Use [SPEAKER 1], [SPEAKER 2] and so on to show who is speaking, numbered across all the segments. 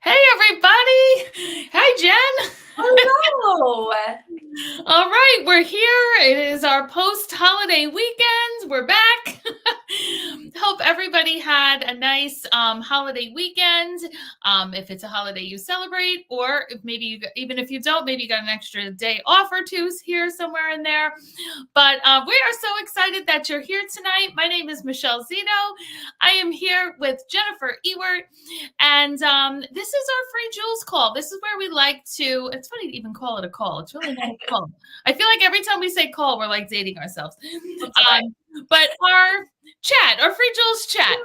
[SPEAKER 1] Hey everybody! Hi Jen!
[SPEAKER 2] Hello.
[SPEAKER 1] All right, we're here. It is our post-holiday weekend. We're back. Hope everybody had a nice holiday weekend. If it's a holiday you celebrate, or if maybe even if you don't, maybe you got an extra day off or two here somewhere in there. But we are so excited that you're here tonight. My name is Michelle Zito. I am here with Jennifer Ewert, and this is our free Jules call. This is where we like to, it's funny to even call it a call. It's really not a call. I feel like every time we say call, we're like dating ourselves.
[SPEAKER 2] That's right.
[SPEAKER 1] But our chat, our free Jules chat,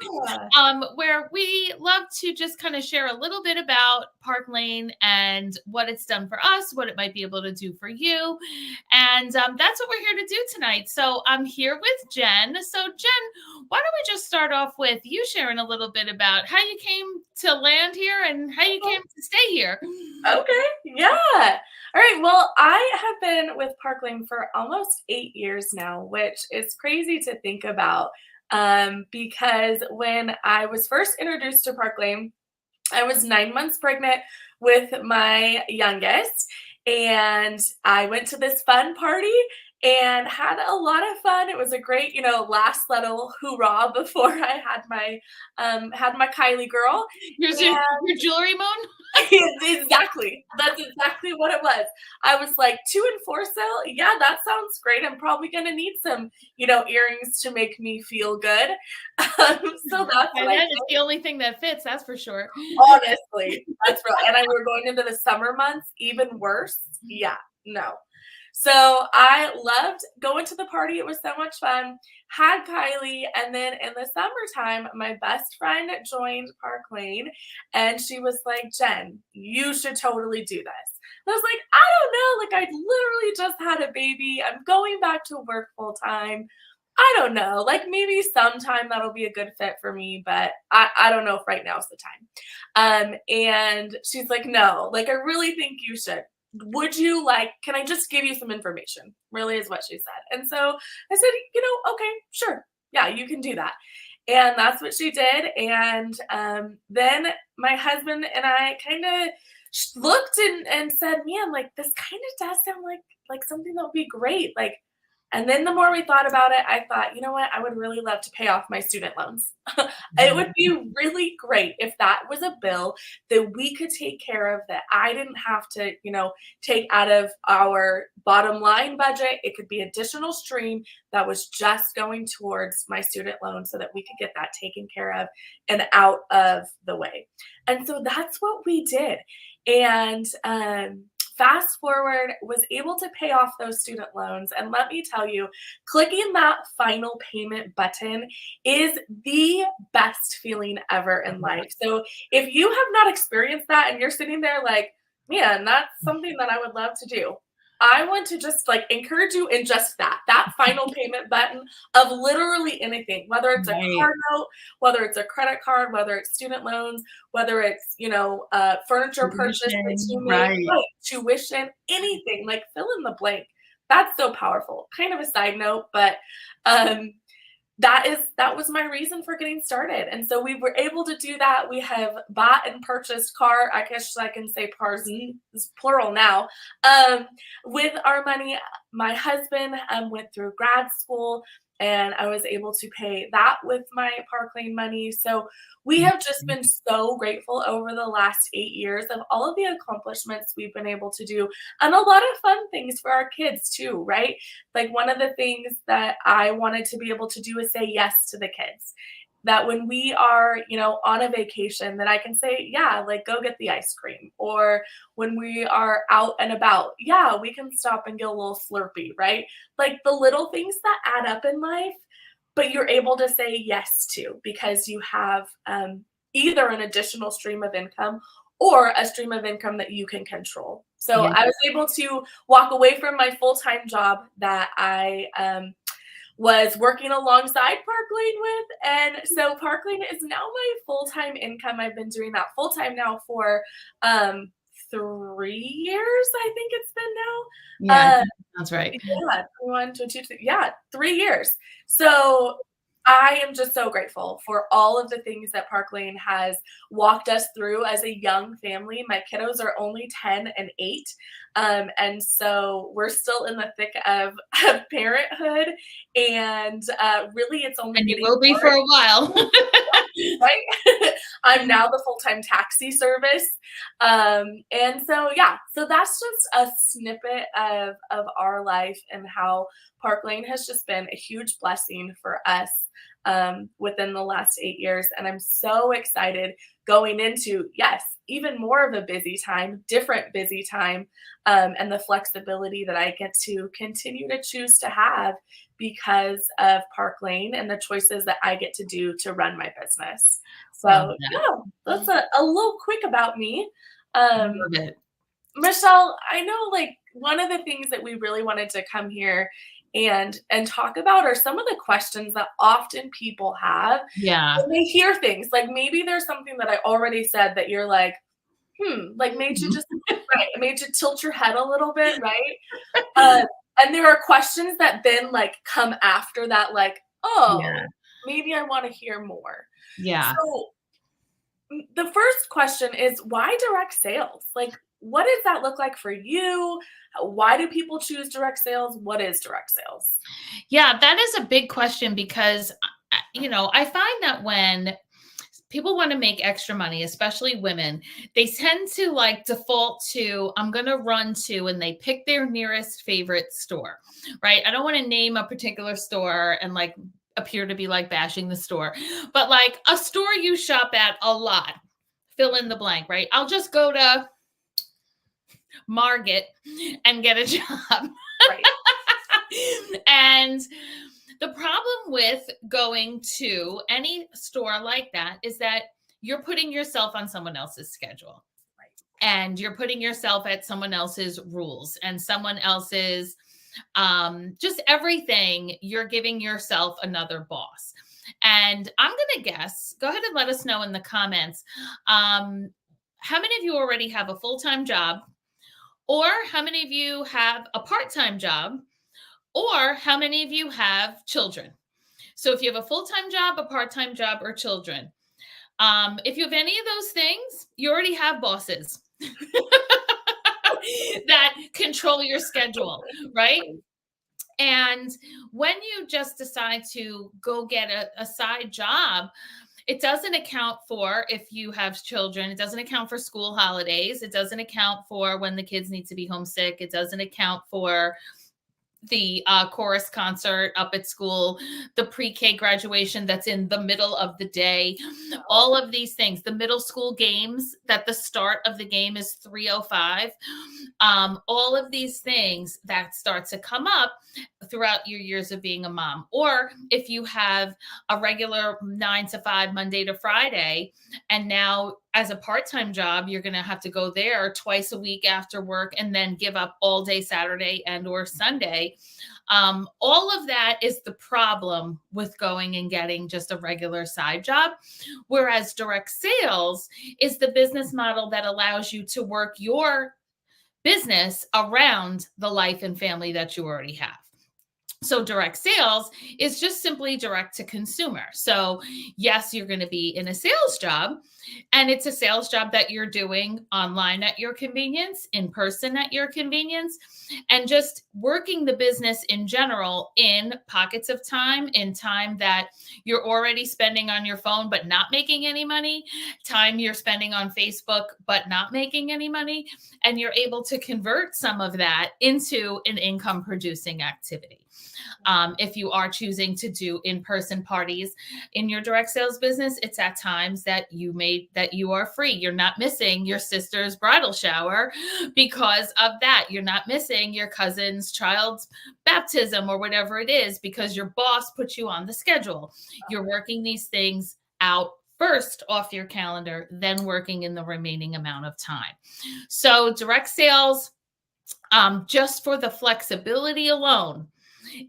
[SPEAKER 2] Yeah.
[SPEAKER 1] where we love to just kind of share a little bit about Park Lane and what it's done for us, what it might be able to do for you. And that's what we're here to do tonight. So I'm here with Jen. So Jen, why don't we just start off with you sharing a little bit about how you came to land here and how you came to stay here?
[SPEAKER 2] Okay. Yeah. All right. Well, I have been with Park Lane for almost 8 years now, which is crazy to think about. Because when I was first introduced to Park Lane, I was 9 months pregnant with my youngest, and I went to this fun party and had a lot of fun. It was a great, last little hoorah before I had my Kylie girl.
[SPEAKER 1] Your jewelry moon?
[SPEAKER 2] Exactly. That's exactly what it was. I was like, 2 and 4 sale? Yeah, that sounds great. I'm probably gonna need some, earrings to make me feel good. So that's what
[SPEAKER 1] And
[SPEAKER 2] I
[SPEAKER 1] that
[SPEAKER 2] did.
[SPEAKER 1] is the only thing that fits, that's for sure.
[SPEAKER 2] Honestly, that's real. And we're going into the summer months, even worse. Yeah, no. So I loved going to the party. It was so much fun. Had Kylie, and then in the summertime, my best friend joined Park Lane, and she was like, "Jen, you should totally do this." And I was like, "I don't know. Like, I literally just had a baby. I'm going back to work full time. I don't know. Like, maybe sometime that'll be a good fit for me, but I don't know if right now is the time." And she's like, "No, like, I really think you should. Would you like, can I just give you some information?" Really is what she said. And so I said, "Okay, sure. Yeah, you can do that." And that's what she did. And then my husband and I kind of looked and said, "Man, like, this kind of does sound like something that would be great." Like, and then the more we thought about it, I thought, you know what? I would really love to pay off my student loans. It would be really great if that was a bill that we could take care of, that I didn't have to, take out of our bottom line budget. It could be additional stream that was just going towards my student loan so that we could get that taken care of and out of the way. And so that's what we did. And fast forward, was able to pay off those student loans. And let me tell you, clicking that final payment button is the best feeling ever in life. So if you have not experienced that and you're sitting there like, "Man, that's something that I would love to do," I want to just like encourage you in just that final payment button of literally anything, whether it's a
[SPEAKER 1] Right.
[SPEAKER 2] car note, whether it's a credit card, whether it's student loans, whether it's, furniture purchase that you
[SPEAKER 1] Tuition,
[SPEAKER 2] made,
[SPEAKER 1] right.
[SPEAKER 2] right, tuition, anything, like fill in the blank. That's so powerful. Kind of a side note, but um, that was my reason for getting started. And so we were able to do that. We have bought and purchased car, I guess I can say cars is plural now, with our money. My husband went through grad school, and I was able to pay that with my Park Lane money. So we have just been so grateful over the last 8 years of all of the accomplishments we've been able to do, and a lot of fun things for our kids too, right? Like, one of the things that I wanted to be able to do is say yes to the kids. That when we are, on a vacation, that I can say, "Yeah, like, go get the ice cream." Or when we are out and about, "Yeah, we can stop and get a little Slurpee," right? Like, the little things that add up in life, but you're able to say yes to because you have either an additional stream of income or a stream of income that you can control. So
[SPEAKER 1] Yeah.
[SPEAKER 2] I was able to walk away from my full-time job that I was working alongside Park Lane with. And so Park Lane is now my full-time income. I've been doing that full-time now for 3 years, I think it's been
[SPEAKER 1] Yeah, I
[SPEAKER 2] now.
[SPEAKER 1] think that sounds right.
[SPEAKER 2] Yeah, 1, 2, 2, 3, yeah, 3 years. So I am just so grateful for all of the things that Park Lane has walked us through as a young family. My kiddos are only 10 and 8. And so we're still in the thick of parenthood. And really, it's only
[SPEAKER 1] And you
[SPEAKER 2] getting
[SPEAKER 1] will be for
[SPEAKER 2] more.
[SPEAKER 1] a while.
[SPEAKER 2] Right? I'm now the full-time taxi service. And so yeah, so that's just a snippet of our life and how Park Lane has just been a huge blessing for us within the last 8 years. And I'm so excited going into, yes, even more of a busy time, different busy time, and the flexibility that I get to continue to choose to have because of Park Lane and the choices that I get to do to run my business.
[SPEAKER 1] Love
[SPEAKER 2] So,
[SPEAKER 1] that.
[SPEAKER 2] yeah, that's a little quick about me. Um,
[SPEAKER 1] Love it.
[SPEAKER 2] Michelle, I know like one of the things that we really wanted to come here and talk about are some of the questions that often people have
[SPEAKER 1] Yeah.
[SPEAKER 2] when they hear things. Like maybe there's something that I already said that you're like, like made you just right, it made you tilt your head a little bit, right? Uh, and there are questions that then like come after that, like, oh,
[SPEAKER 1] Yeah.
[SPEAKER 2] maybe I want to hear more.
[SPEAKER 1] Yeah.
[SPEAKER 2] So the first question is why direct sales? Like, what does that look like for you? Why do people choose direct sales? What is direct sales?
[SPEAKER 1] Yeah, that is a big question because, I find that when people want to make extra money, especially women, they tend to like default to, I'm going to run to, and they pick their nearest favorite store, right? I don't want to name a particular store and like appear to be like bashing the store, but like a store you shop at a lot, fill in the blank, right? I'll just go to Market and get a job.
[SPEAKER 2] Right.
[SPEAKER 1] And the problem with going to any store like that is that you're putting yourself on someone else's schedule,
[SPEAKER 2] Right.
[SPEAKER 1] and you're putting yourself at someone else's rules and someone else's just everything. You're giving yourself another boss. And I'm going to guess, go ahead and let us know in the comments. How many of you already have a full-time job? Or how many of you have a part-time job? Or how many of you have children? So if you have a full-time job, a part-time job, or children, if you have any of those things, you already have bosses that control your schedule, right? And when you just decide to go get a side job, it doesn't account for if you have children. It doesn't account for school holidays. It doesn't account for when the kids need to be homesick. It doesn't account for the chorus concert up at school, the pre-K graduation that's in the middle of the day, all of these things, the middle school games that the start of the game is 3:05, all of these things that start to come up throughout your years of being a mom. Or if you have a regular 9 to 5, Monday to Friday, and now as a part-time job, you're going to have to go there twice a week after work and then give up all day Saturday and or Sunday. All of that is the problem with going and getting just a regular side job. Whereas direct sales is the business model that allows you to work your business around the life and family that you already have. So direct sales is just simply direct to consumer. So yes, you're going to be in a sales job, and it's a sales job that you're doing online at your convenience, in person at your convenience, and just working the business in general in pockets of time, in time that you're already spending on your phone but not making any money, time you're spending on Facebook but not making any money, and you're able to convert some of that into an income producing activity. If you are choosing to do in-person parties in your direct sales business, it's at times that you are free. You're not missing your sister's bridal shower because of that. You're not missing your cousin's child's baptism or whatever it is because your boss put you on the schedule. You're working these things out first off your calendar, then working in the remaining amount of time. So direct sales, just for the flexibility alone,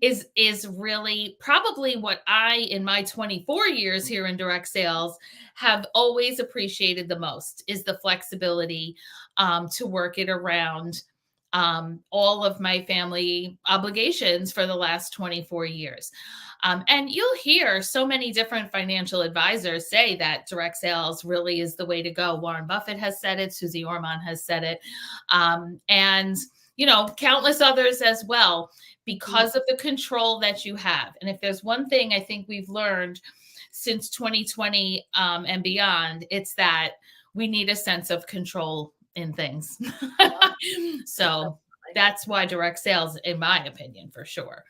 [SPEAKER 1] is really probably what I, in my 24 years here in direct sales, have always appreciated the most, is the flexibility to work it around all of my family obligations for the last 24 years. And you'll hear so many different financial advisors say that direct sales really is the way to go. Warren Buffett has said it. Susie Orman has said it. And, countless others as well, because of the control that you have. And if there's one thing I think we've learned since 2020 and beyond, it's that we need a sense of control in things. So that's why direct sales, in my opinion, for sure.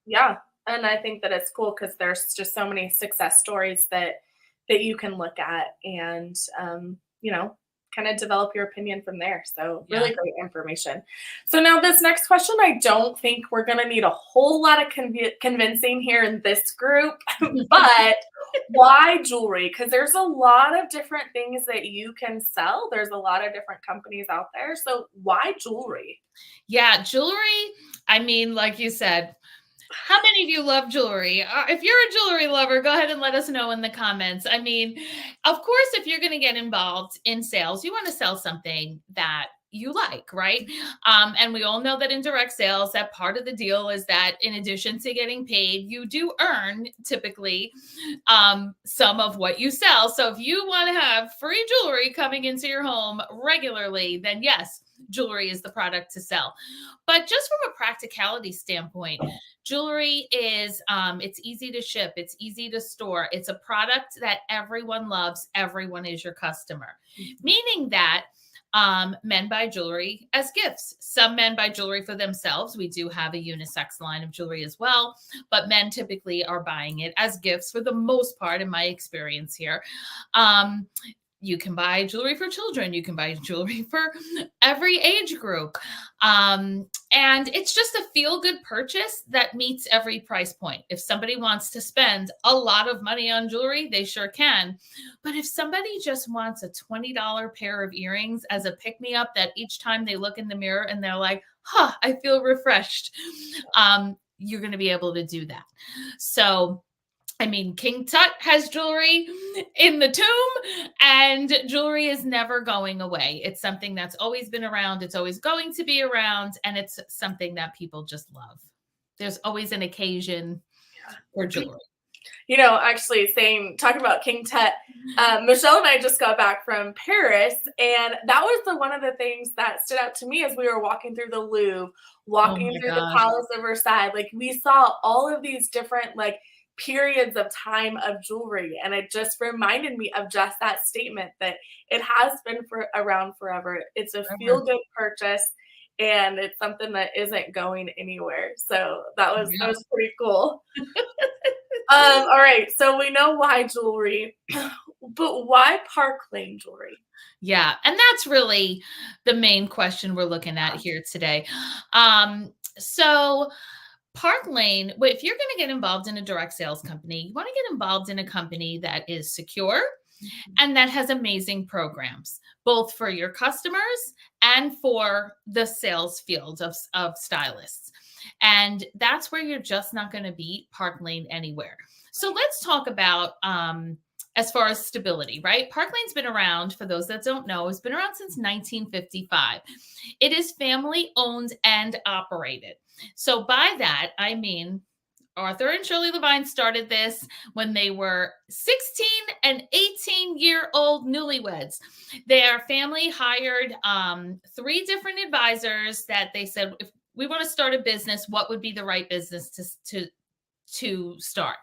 [SPEAKER 2] Yeah. And I think that it's cool because there's just so many success stories that you can look at and, kind of develop your opinion from there. So really great information. So now this next question, I don't think we're going to need a whole lot of convincing here in this group, but why jewelry? Because there's a lot of different things that you can sell. There's a lot of different companies out there. So why jewelry?
[SPEAKER 1] Yeah, jewelry. I mean, like you said, how many of you love jewelry? If you're a jewelry lover, go ahead and let us know in the comments. I mean, of course, if you're going to get involved in sales, you want to sell something that you like, right? And we all know that in direct sales, that part of the deal is that in addition to getting paid, you do earn typically some of what you sell. So if you want to have free jewelry coming into your home regularly, then yes, jewelry is the product to sell. But just from a practicality standpoint, jewelry is it's easy to ship, it's easy to store, it's a product that everyone loves, everyone is your customer, meaning that men buy jewelry as gifts. Some men buy jewelry for themselves. We do have a unisex line of jewelry as well, but men typically are buying it as gifts for the most part, in my experience here. You can buy jewelry for children. You can buy jewelry for every age group. And it's just a feel-good purchase that meets every price point. If somebody wants to spend a lot of money on jewelry, they sure can. But if somebody just wants a $20 pair of earrings as a pick-me-up that each time they look in the mirror and they're like, I feel refreshed, you're going to be able to do that. So, I mean, King Tut has jewelry in the tomb, and jewelry is never going away. It's something that's always been around. It's always going to be around, and it's something that people just love. There's always an occasion for jewelry.
[SPEAKER 2] Actually talking about King Tut, Michele and I just got back from Paris, and that was one of the things that stood out to me as we were walking through the Louvre, walking through the Palace of Versailles. Like, we saw all of these different, periods of time of jewelry, and it just reminded me of just that statement that it has been around forever. It's a feel-good purchase, and it's something that isn't going anywhere. So that was pretty cool. All right, so we know why jewelry, but why Park Lane jewelry?
[SPEAKER 1] Yeah, and that's really the main question we're looking at here today. So Park Lane, if you're going to get involved in a direct sales company, you want to get involved in a company that is secure and that has amazing programs, both for your customers and for the sales field of stylists. And that's where you're just not going to beat Park Lane anywhere. So let's talk about as far as stability, right? Park Lane's been around, for those that don't know, it's been around since 1955. It is family owned and operated. So by that, I mean, Arthur and Shirley Levine started this when they were 16 and 18-year-old newlyweds. Their family hired 3 different advisors that they said, if we want to start a business, what would be the right business to start?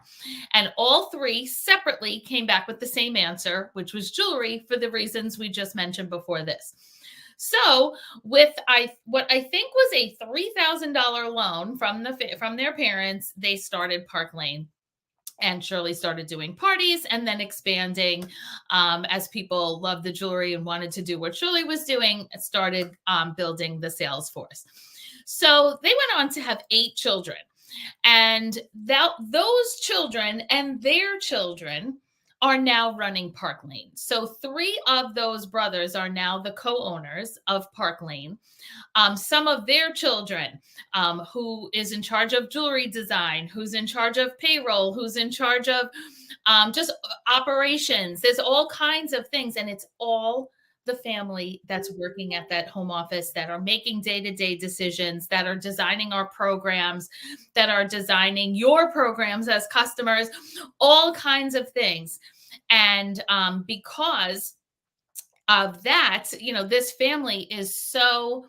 [SPEAKER 1] And all 3 separately came back with the same answer, which was jewelry, for the reasons we just mentioned before this. So with what I think was a $3,000 loan from their parents, they started Park Lane. And Shirley started doing parties and then expanding as people loved the jewelry and wanted to do what Shirley was doing, started building the sales force. So they went on to have 8 children. And those children and their children are now running Park Lane. So 3 of those brothers are now the co-owners of Park Lane. Some of their children, who is in charge of jewelry design, who's in charge of payroll, who's in charge of just operations. There's all kinds of things, and it's all the family that's working at that home office, that are making day-to-day decisions, that are designing our programs, that are designing your programs as customers, all kinds of things. And because of that, this family is so,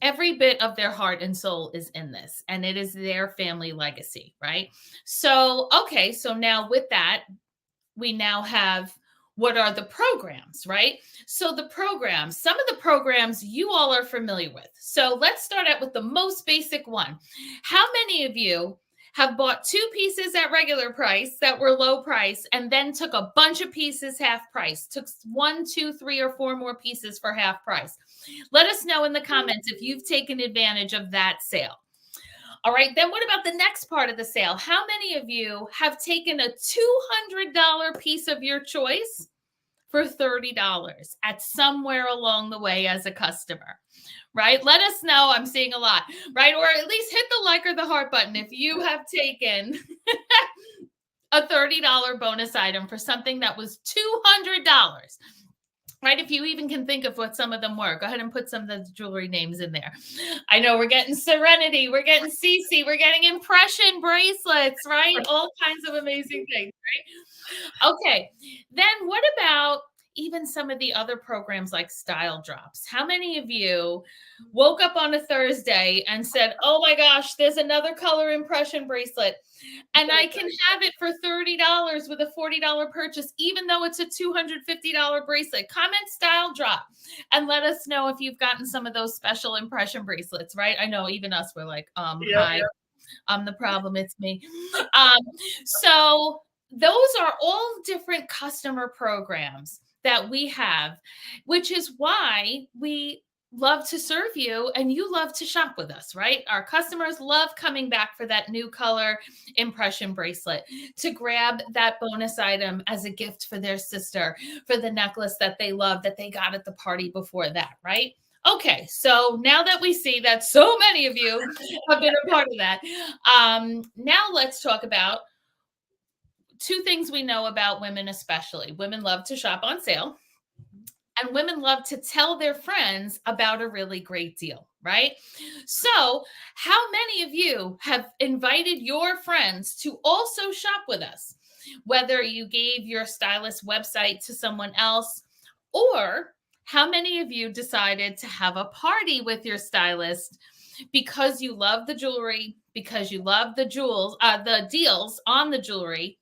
[SPEAKER 1] every bit of their heart and soul is in this, and it is their family legacy, right? So, okay, so now with that, we now have, what are the programs, right? So the programs, some of the programs you all are familiar with. So let's start out with the most basic one. How many of you have bought 2 pieces at regular price that were low price and then took a bunch of pieces half price, took 1, 2, 3, or 4 more pieces for half price? Let us know in the comments if you've taken advantage of that sale. All right, then what about the next part of the sale? How many of you have taken a $200 piece of your choice for $30 at somewhere along the way as a customer, right? Let us know. I'm seeing a lot, right? Or at least hit the like or the heart button if you have taken a $30 bonus item for something that was $200. Right? If you even can think of what some of them were, go ahead and put some of the jewelry names in there. I know we're getting Serenity, we're getting Cece, we're getting impression bracelets, right? All kinds of amazing things, right? Okay, then what about even some of the other programs like Style Drops? How many of you woke up on a Thursday and said, oh my gosh, there's another color impression bracelet, and I can have it for $30 with a $40 purchase, even though it's a $250 bracelet? Comment Style Drop and let us know if you've gotten some of those special impression bracelets, right? I know even us were like, hi, I'm the problem, it's me. So those are all different customer programs that we have, which is why we love to serve you and you love to shop with us, right? Our customers love coming back for that new color impression bracelet, to grab that bonus item as a gift for their sister, for the necklace that they love that they got at the party before that, right? Okay, so now that we see that so many of you have been a part of that, now let's talk about 2 things we know about women especially. Women love to shop on sale, and women love to tell their friends about a really great deal, right? So how many of you have invited your friends to also shop with us? Whether you gave your stylist website to someone else, or how many of you decided to have a party with your stylist because you love the jewelry, because you love the the deals on the jewelry,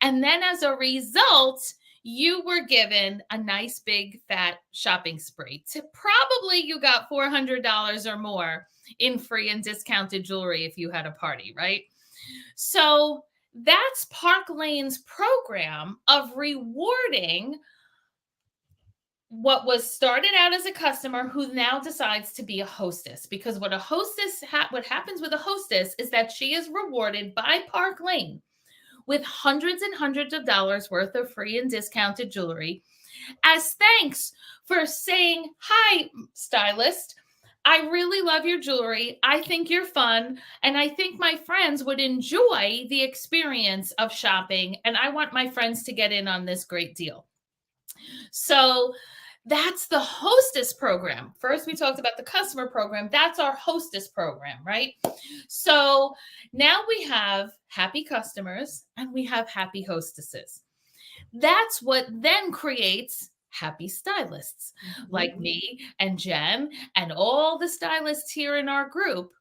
[SPEAKER 1] and then as a result, you were given a nice big fat shopping spree. Probably you got $400 or more in free and discounted jewelry if you had a party, right? So that's Park Lane's program of rewarding what was started out as a customer who now decides to be a hostess. Because what what happens with a hostess is that she is rewarded by Park Lane with hundreds and hundreds of dollars worth of free and discounted jewelry as thanks for saying, hi, stylist, I really love your jewelry. I think you're fun. And I think my friends would enjoy the experience of shopping. And I want my friends to get in on this great deal. So that's the hostess program. First, we talked about the customer program. That's our hostess program, right? So now we have happy customers and we have happy hostesses. That's what then creates happy stylists like me and Jen and all the stylists here in our group,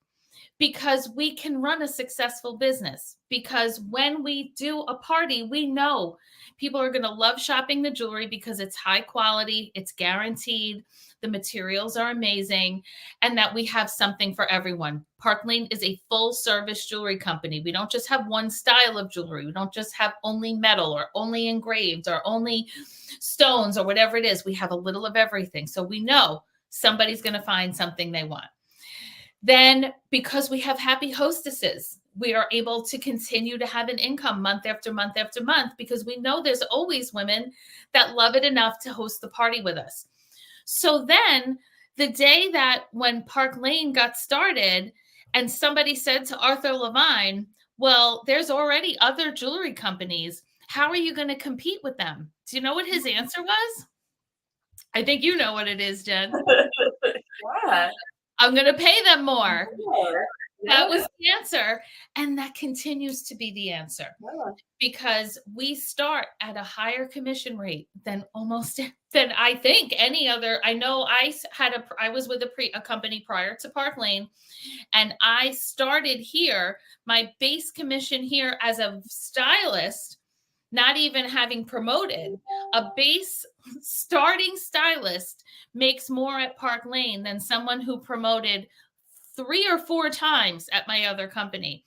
[SPEAKER 1] because we can run a successful business. Because when we do a party, we know people are going to love shopping the jewelry because it's high quality, it's guaranteed, the materials are amazing, and that we have something for everyone. Park Lane is a full service jewelry company. We don't just have one style of jewelry. We don't just have only metal or only engraved or only stones or whatever it is. We have a little of everything. So we know somebody's going to find something they want. Then, because we have happy hostesses, we are able to continue to have an income month after month after month, because we know there's always women that love it enough to host the party with us. So then the day that when Park Lane got started and somebody said to Arthur Levine, well, there's already other jewelry companies, how are you going to compete with them? Do you know what his answer was? I think you know what it is, Jen.
[SPEAKER 2] Yeah.
[SPEAKER 1] I'm going to pay them more.
[SPEAKER 2] More.
[SPEAKER 1] That
[SPEAKER 2] Yeah.
[SPEAKER 1] was the answer. And that continues to be the answer
[SPEAKER 2] Yeah.
[SPEAKER 1] because we start at a higher commission rate than than I think any other. I know I was with a company prior to Park Lane, and I started here, my base commission here as a stylist, not even having promoted, a base starting stylist makes more at Park Lane than someone who promoted 3 or 4 times at my other company.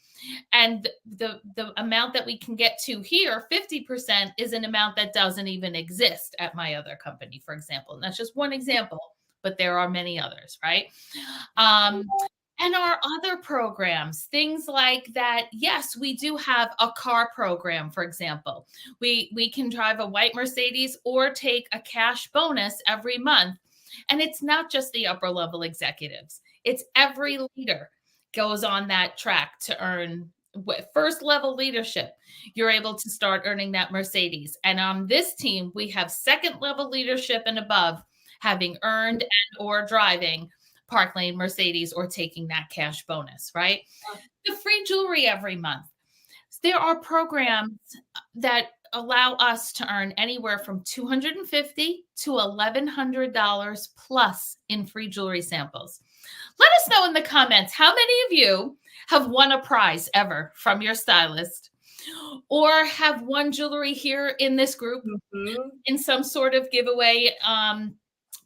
[SPEAKER 1] And the amount that we can get to here, 50%, is an amount that doesn't even exist at my other company, for example. And that's just one example, but there are many others, right? And our other programs, things like that. Yes, we do have a car program, for example. We can drive a white Mercedes or take a cash bonus every month. And it's not just the upper level executives. It's every leader goes on that track to earn first level leadership. You're able to start earning that Mercedes. And on this team, we have second level leadership and above having earned and or driving Park Lane Mercedes or taking that cash bonus, right? The free jewelry every month. There are programs that allow us to earn anywhere from $250 to $1,100 plus in free jewelry samples. Let us know in the comments how many of you have won a prize ever from your stylist or have won jewelry here in this group in some sort of giveaway.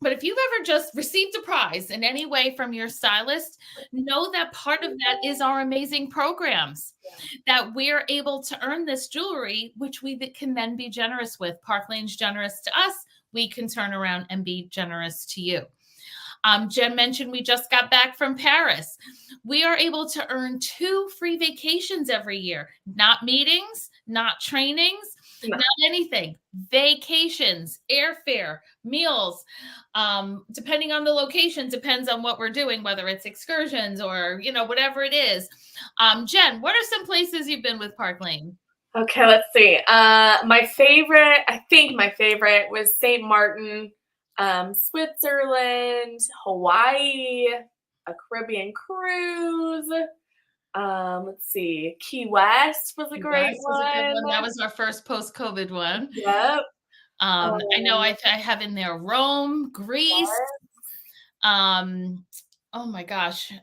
[SPEAKER 1] But if you've ever just received a prize in any way from your stylist, know that part of that is our amazing programs, that we're able to earn this jewelry, which we can then be generous with. Park Lane's generous to us. We can turn around and be generous to you. Jen mentioned we just got back from Paris. We are able to earn 2 free vacations every year, not meetings, not trainings, not anything. Vacations, airfare, meals, depending on the location, depends on what we're doing, whether it's excursions or, whatever it is. Jen, what are some places you've been with Park Lane?
[SPEAKER 2] Okay, let's see. I think my favorite was St. Martin, Switzerland, Hawaii, a Caribbean cruise. Let's see. Key West was a great one.
[SPEAKER 1] That was our first post-COVID one.
[SPEAKER 2] Yep.
[SPEAKER 1] I know I have in there Rome, Greece. Oh my gosh.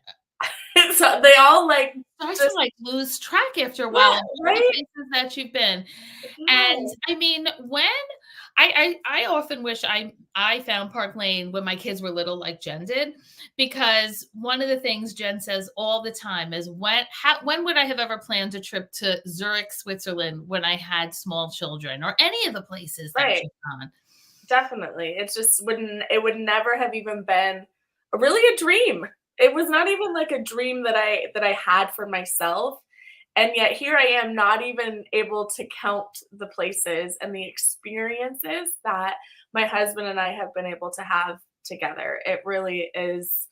[SPEAKER 2] So they all
[SPEAKER 1] I just lose track after a while of
[SPEAKER 2] right?
[SPEAKER 1] the places that you've been. And I mean, when I often wish I found Park Lane when my kids were little, like Jen did, because one of the things Jen says all the time is when would I have ever planned a trip to Zurich, Switzerland when I had small children or any of the places that you've gone?
[SPEAKER 2] Definitely. It would never have even been really a dream. It was not even like a dream that I had for myself. And yet here I am, not even able to count the places and the experiences that my husband and I have been able to have together. It really is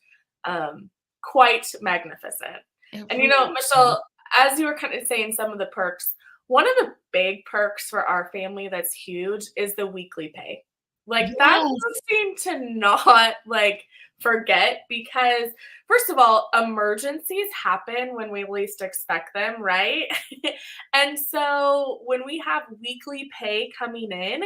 [SPEAKER 2] quite magnificent. And Michelle, as you were kind of saying some of the perks, one of the big perks for our family that's huge is the weekly pay. That doesn't seem to not forget, because first of all, emergencies happen when we least expect them, right? And so when we have weekly pay coming in,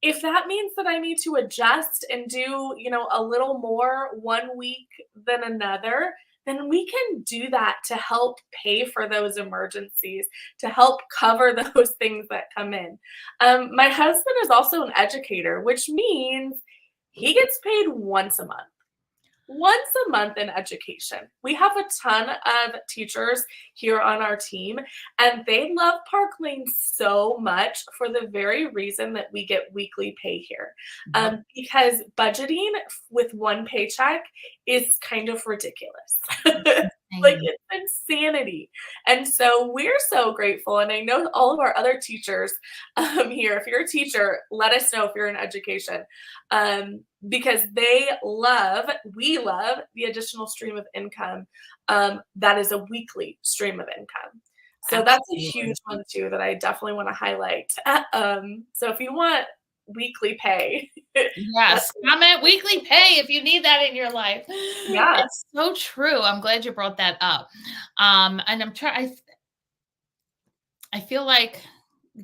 [SPEAKER 2] if that means that I need to adjust and do, a little more one week than another, then we can do that to help pay for those emergencies, to help cover those things that come in. My husband is also an educator, which means he gets paid once a month in education. We have a ton of teachers here on our team, and they love Park Lane so much for the very reason that we get weekly pay here. Because budgeting with one paycheck is kind of ridiculous. It's insanity. And so we're so grateful. And I know all of our other teachers here, if you're a teacher, let us know if you're in education. Because we love the additional stream of income that is a weekly stream of income. So that's a huge one too that I definitely want to highlight. So if you want weekly pay.
[SPEAKER 1] Yes, comment weekly pay if you need that in your life.
[SPEAKER 2] Yeah.
[SPEAKER 1] It's so true. I'm glad you brought that up. And I'm trying. I feel like,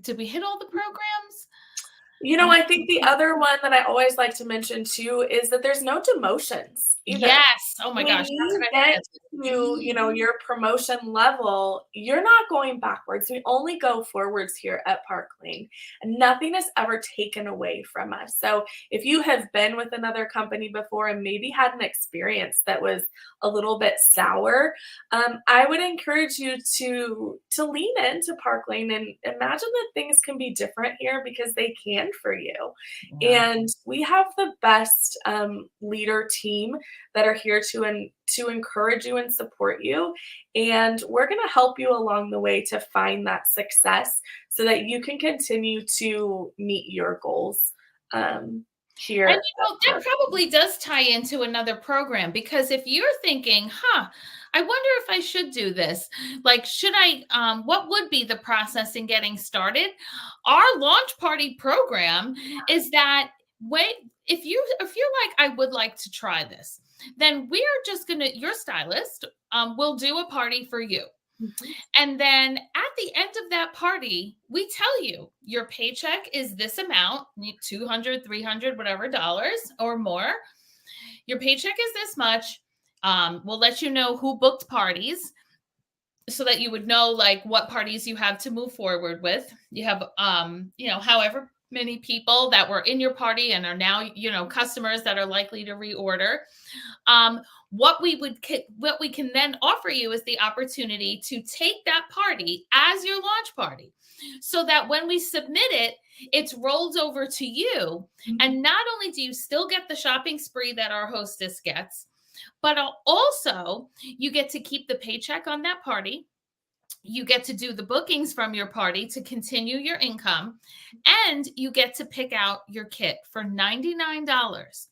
[SPEAKER 1] did we hit all the programs?
[SPEAKER 2] I think the other one that I always like to mention too is that there's no demotions either.
[SPEAKER 1] Yes. Oh my
[SPEAKER 2] When
[SPEAKER 1] gosh. How
[SPEAKER 2] you
[SPEAKER 1] could I
[SPEAKER 2] get
[SPEAKER 1] forget?
[SPEAKER 2] to, your promotion level, you're not going backwards. We only go forwards here at Park Lane, and nothing is ever taken away from us. So if you have been with another company before and maybe had an experience that was a little bit sour, I would encourage you to lean into Park Lane and imagine that things can be different here, because they can for you.
[SPEAKER 1] Yeah.
[SPEAKER 2] And we have the best leader team that are here to encourage you and support you. And we're going to help you along the way to find that success so that you can continue to meet your goals here.
[SPEAKER 1] And that probably does tie into another program, because if you're thinking, I wonder if I should do this. Like, what would be the process in getting started? Our launch party program is that if you're like, I would like to try this, then your stylist will do a party for you.
[SPEAKER 2] Mhm.
[SPEAKER 1] And then at the end of that party, we tell you your paycheck is this amount, 200, 300, whatever dollars or more. Your paycheck is this much. We'll let you know who booked parties so that you would know like what parties you have to move forward with. You have, however many people that were in your party and are now, customers that are likely to reorder. What we can then offer you is the opportunity to take that party as your launch party, so that when we submit it, it's rolled over to you. And not only do you still get the shopping spree that our hostess gets, but also you get to keep the paycheck on that party. You get to do the bookings from your party to continue your income, and you get to pick out your kit for $99.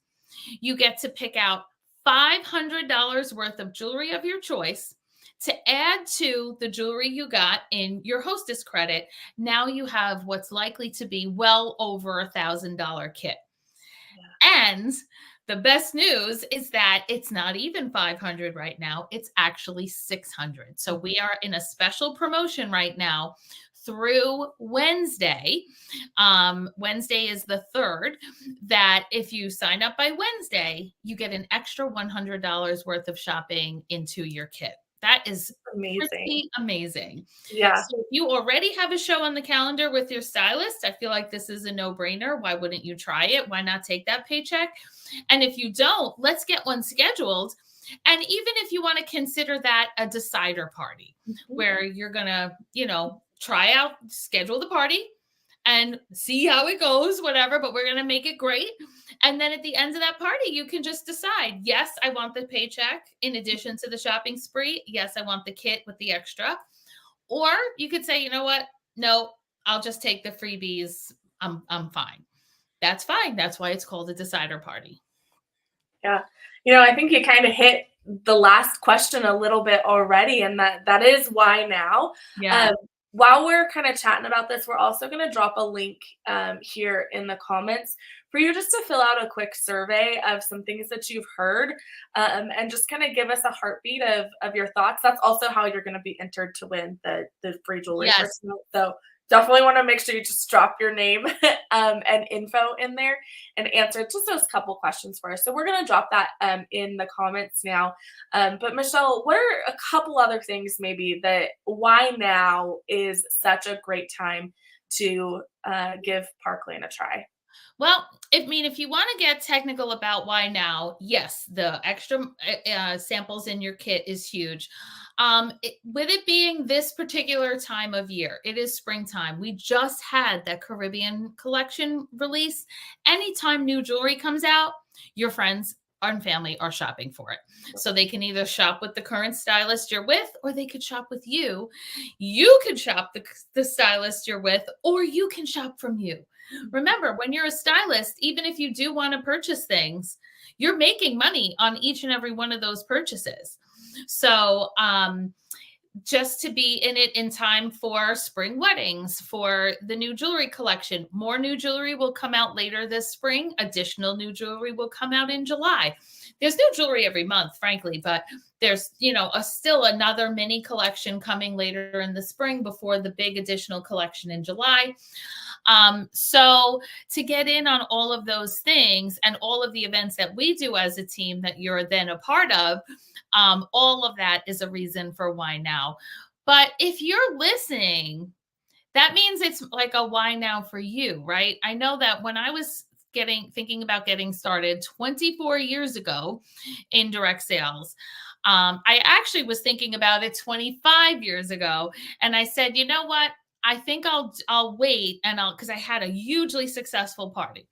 [SPEAKER 1] You get to pick out $500 worth of jewelry of your choice to add to the jewelry you got in your hostess credit. Now you have what's likely to be well over $1,000 kit. Yeah. And the best news is that it's not even 500 right now. It's actually 600. So we are in a special promotion right now through Wednesday. Wednesday is the 3rd, that if you sign up by Wednesday, you get an extra $100 worth of shopping into your kit. That is pretty amazing.
[SPEAKER 2] Yeah.
[SPEAKER 1] So if you already have a show on the calendar with your stylist, I feel like this is a no-brainer. Why wouldn't you try it? Why not take that paycheck? And if you don't, let's get one scheduled. And even if you want to consider that a decider party, where you're going to, try out, schedule the party and see how it goes, whatever, but we're going to make it great. And then at the end of that party, you can just decide, yes, I want the paycheck in addition to the shopping spree. Yes, I want the kit with the extra. Or you could say, you know what? No, I'll just take the freebies. I'm fine. That's fine. That's why it's called a decider party.
[SPEAKER 2] Yeah. I think you kind of hit the last question a little bit already, and that is why now.
[SPEAKER 1] Yeah.
[SPEAKER 2] While we're kind of chatting about this, we're also going to drop a link here in the comments for you just to fill out a quick survey of some things that you've heard, and just kind of give us a heartbeat of your thoughts. That's also how you're going to be entered to win the free jewelry.
[SPEAKER 1] Yes.
[SPEAKER 2] So definitely want to make sure you just drop your name and info in there and answer just those couple questions for us. So we're going to drop that in the comments now. But Michelle, what are a couple other things maybe that why now is such a great time to give Park Lane a try?
[SPEAKER 1] Well, if you want to get technical about why now, yes, the extra samples in your kit is huge. With it being this particular time of year, it is springtime. We just had that Caribbean collection release. Anytime new jewelry comes out, your friends and family are shopping for it. So they can either shop with the current stylist you're with, or they could shop with you. You could shop the stylist you're with, or you can shop from you. Remember, when you're a stylist, even if you do want to purchase things, you're making money on each and every one of those purchases. So just to be in it in time for spring weddings, for the new jewelry collection. More new jewelry will come out later this spring. Additional new jewelry will come out in July. There's new jewelry every month, frankly, but there's, still another mini collection coming later in the spring before the big additional collection in July. So to get in on all of those things and all of the events that we do as a team that you're then a part of, all of that is a reason for why now. But if you're listening, that means it's like a why now for you, right? I know that when I was thinking about getting started 24 years ago in direct sales, I actually was thinking about it 25 years ago. And I said, you know what? I think I'll wait because I had a hugely successful party.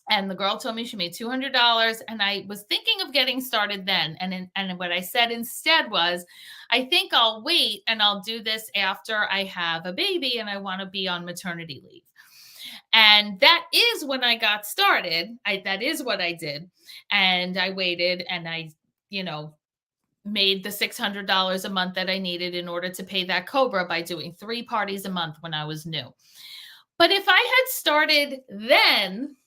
[SPEAKER 1] And the girl told me she made $200, and I was thinking of getting started then. And what I said instead was, I think I'll wait and I'll do this after I have a baby and I want to be on maternity leave. And that is when I got started. That is what I did. And I waited and I, made the $600 a month that I needed in order to pay that Cobra by doing 3 parties a month when I was new. But if I had started then,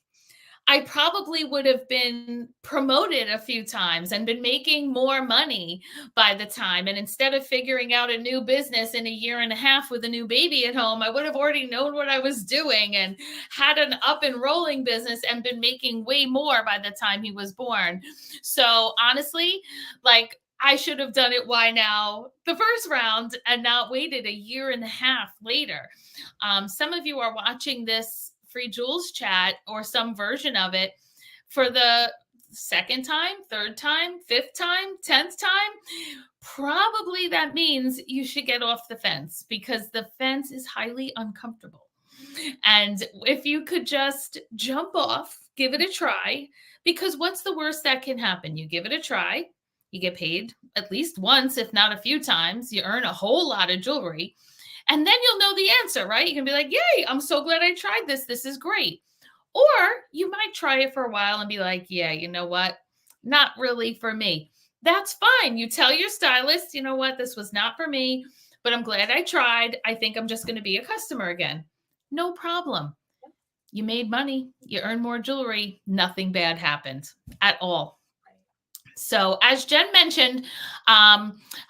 [SPEAKER 1] I probably would have been promoted a few times and been making more money by the time. And instead of figuring out a new business in a year and a half with a new baby at home, I would have already known what I was doing and had an up and rolling business and been making way more by the time he was born. So honestly, I should have done it why now the first round and not waited a year and a half later. Some of you are watching this free jewels chat or some version of it for the second time, third time, fifth time, 10th time. Probably that means you should get off the fence because the fence is highly uncomfortable. And if you could just jump off, give it a try, because what's the worst that can happen? You give it a try. You get paid at least once, if not a few times. You earn a whole lot of jewelry. And then you'll know the answer, right? You can be like, yay, I'm so glad I tried this. This is great. Or you might try it for a while and be like, yeah, you know what? Not really for me. That's fine. You tell your stylist, you know what? This was not for me, but I'm glad I tried. I think I'm just going to be a customer again. No problem. You made money. You earned more jewelry. Nothing bad happened at all. So as Jen mentioned,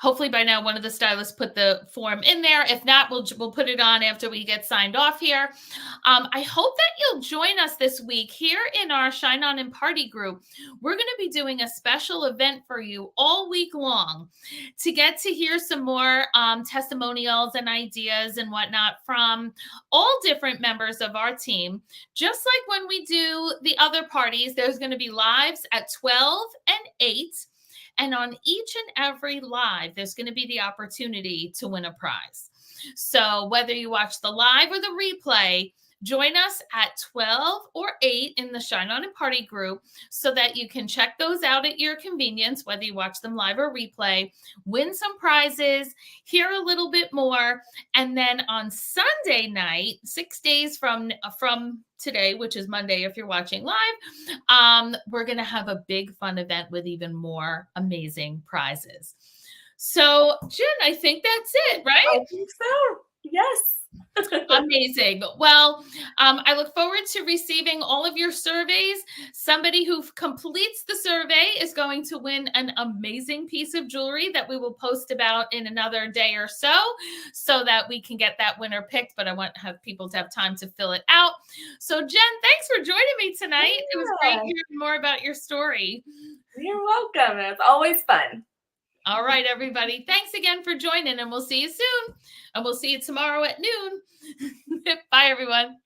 [SPEAKER 1] hopefully by now one of the stylists put the form in there. If not, we'll put it on after we get signed off here. I hope that you'll join us this week here in our Shine On and Party group. We're going to be doing a special event for you all week long to get to hear some more testimonials and ideas and whatnot from all different members of our team. Just like when we do the other parties, there's going to be lives at 12 and 8. And on each and every live, there's going to be the opportunity to win a prize. So whether you watch the live or the replay, join us at 12 or 8 in the Shine On and Party group so that you can check those out at your convenience, whether you watch them live or replay, win some prizes, hear a little bit more. And then on Sunday night, 6 days from today, which is Monday if you're watching live, we're going to have a big fun event with even more amazing prizes. So, Jen, I think that's it, right?
[SPEAKER 2] I think so. Yes.
[SPEAKER 1] Amazing. Well, I look forward to receiving all of your surveys. Somebody who completes the survey is going to win an amazing piece of jewelry that we will post about in another day or so that we can get that winner picked. But I want to have people to have time to fill it out. So, Jen, thanks for joining me tonight. Yeah. It was great hearing more about your story.
[SPEAKER 2] You're welcome. It's always fun.
[SPEAKER 1] All right, everybody. Thanks again for joining, and we'll see you soon. And we'll see you tomorrow at noon. Bye, everyone.